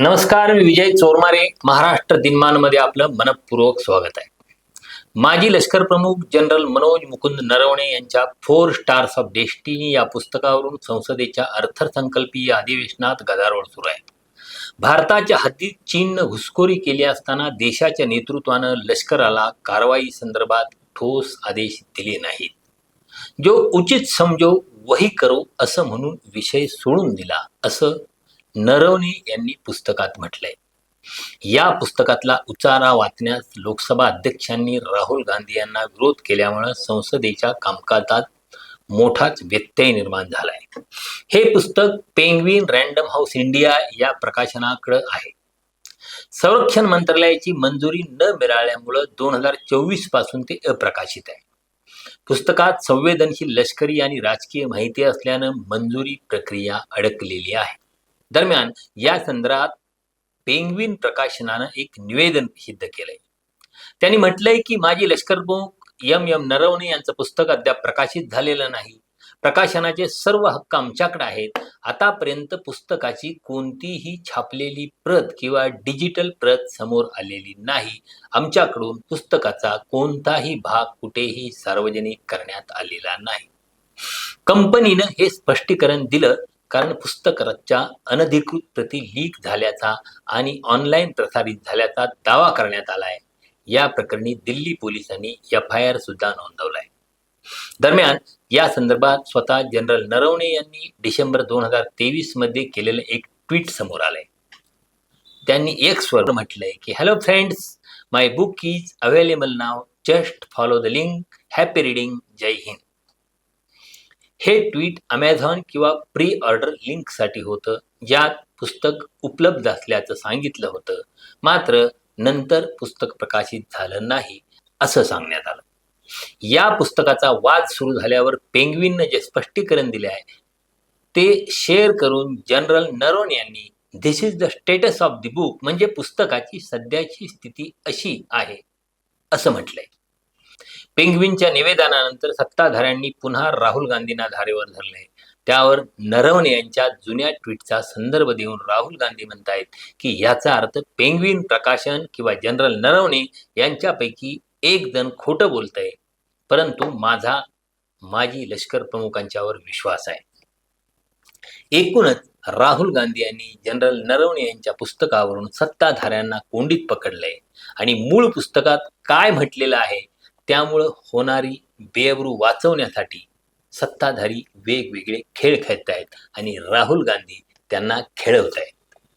नमस्कार, मी विजय चोरमारे. महाराष्ट्र दिनमानमध्ये आपलं मनपूर्वक स्वागत आहे. माजी लष्कर प्रमुख जनरल मनोज मुकुंद नरवणे यांच्या 4 स्टार्स ऑफ डेस्टिनी या पुस्तकावरून संसदेच्या अर्थसंकल्पीय अधिवेशनात गदारोळ सुरू आहे. भारताच्या हद्दीत चीननं घुसखोरी केली असताना देशाच्या नेतृत्वानं लष्कराला कारवाई संदर्भात ठोस आदेश दिले नाहीत. जो उचित समजो वही करो असं म्हणून विषय सोडून दिला, असं नरवणे यांनी पुस्तकात म्हटलंय. या पुस्तकातला उचारा वाचण्यास लोकसभा अध्यक्षांनी राहुल गांधी यांना विरोध केल्यामुळे संसदेच्या कामकाजात मोठाच व्यत्यय निर्माण झालाय. हे पुस्तक पेंग्विन रँडम हाऊस इंडिया या प्रकाशनाकडे आहे. संरक्षण मंत्रालयाची मंजुरी न मिळाल्यामुळे 2024 पासून ते अप्रकाशित आहे. पुस्तकात संवेदनशील लष्करी आणि राजकीय माहिती असल्यानं मंजुरी प्रक्रिया अडकलेली आहे. दरम्यान या संदर्भात पेंग्विन प्रकाशनानं एक निवेदन सिद्ध केलंय. त्यांनी म्हटलंय की माजी लष्कर प्रमुख एम नरवणे यांचं पुस्तक अद्याप प्रकाशित झालेलं नाही. प्रकाशनाचे सर्व हक्क आमच्याकडे आहेत. आतापर्यंत पुस्तकाची कोणतीही छापलेली प्रत किंवा डिजिटल प्रत समोर आलेली नाही. आमच्याकडून पुस्तकाचा कोणताही भाग कुठेही सार्वजनिक करण्यात आलेला नाही. कंपनीनं हे स्पष्टीकरण दिलं कारण पुस्तकाच्या अनधिकृत प्रती लीक झाल्याचा आणि ऑनलाईन प्रसारित झाल्याचा दावा करण्यात आलाय. या प्रकरणी दिल्ली पोलिसांनी FIR सुद्धा नोंदवलाय. दरम्यान या संदर्भात स्वतः जनरल नरवणे यांनी डिसेंबर 2023 मध्ये केलेलं एक ट्विट समोर आलंय. त्यांनी Xवर म्हटलंय की hello friends, my book is available now, just follow the link, happy reading, Jai Hind. हे ट्विट अमेझॉन किंवा प्री ऑर्डर लिंकसाठी होतं, ज्यात पुस्तक उपलब्ध असल्याचं सांगितलं होतं. मात्र नंतर पुस्तक प्रकाशित झालं नाही असं सांगण्यात आलं. या पुस्तकाचा वाद सुरू झाल्यावर पेंग्विननं जे स्पष्टीकरण दिले आहे ते शेअर करून जनरल नरवणे यांनी this is the status of the book, म्हणजे पुस्तकाची सध्याची स्थिती अशी आहे असं म्हटलंय. पेंग्विनच्या निवेदनानंतर सत्ताधाऱ्यांनी पुन्हा राहुल गांधींना धारेवर धरले. त्यावर नरवणे यांच्या जुन्या ट्विटचा संदर्भ देऊन राहुल गांधी म्हणतायत की याचा अर्थ पेंग्विन प्रकाशन किंवा जनरल नरवणे यांच्यापैकी एक जण खोटं बोलतंय, परंतु माझा माजी लष्कर प्रमुखांच्यावर विश्वास आहे. एकूणच राहुल गांधी यांनी जनरल नरवणे यांच्या पुस्तकावरून सत्ताधाऱ्यांना कोंडीत पकडलंय आणि मूळ पुस्तकात काय म्हटलेलं आहे त्यामुळं होणारी बेअब्रू वाचवण्यासाठी सत्ताधारी वेगवेगळे खेळ खेळतायत आणि राहुल गांधी त्यांना खेळवत आहेत.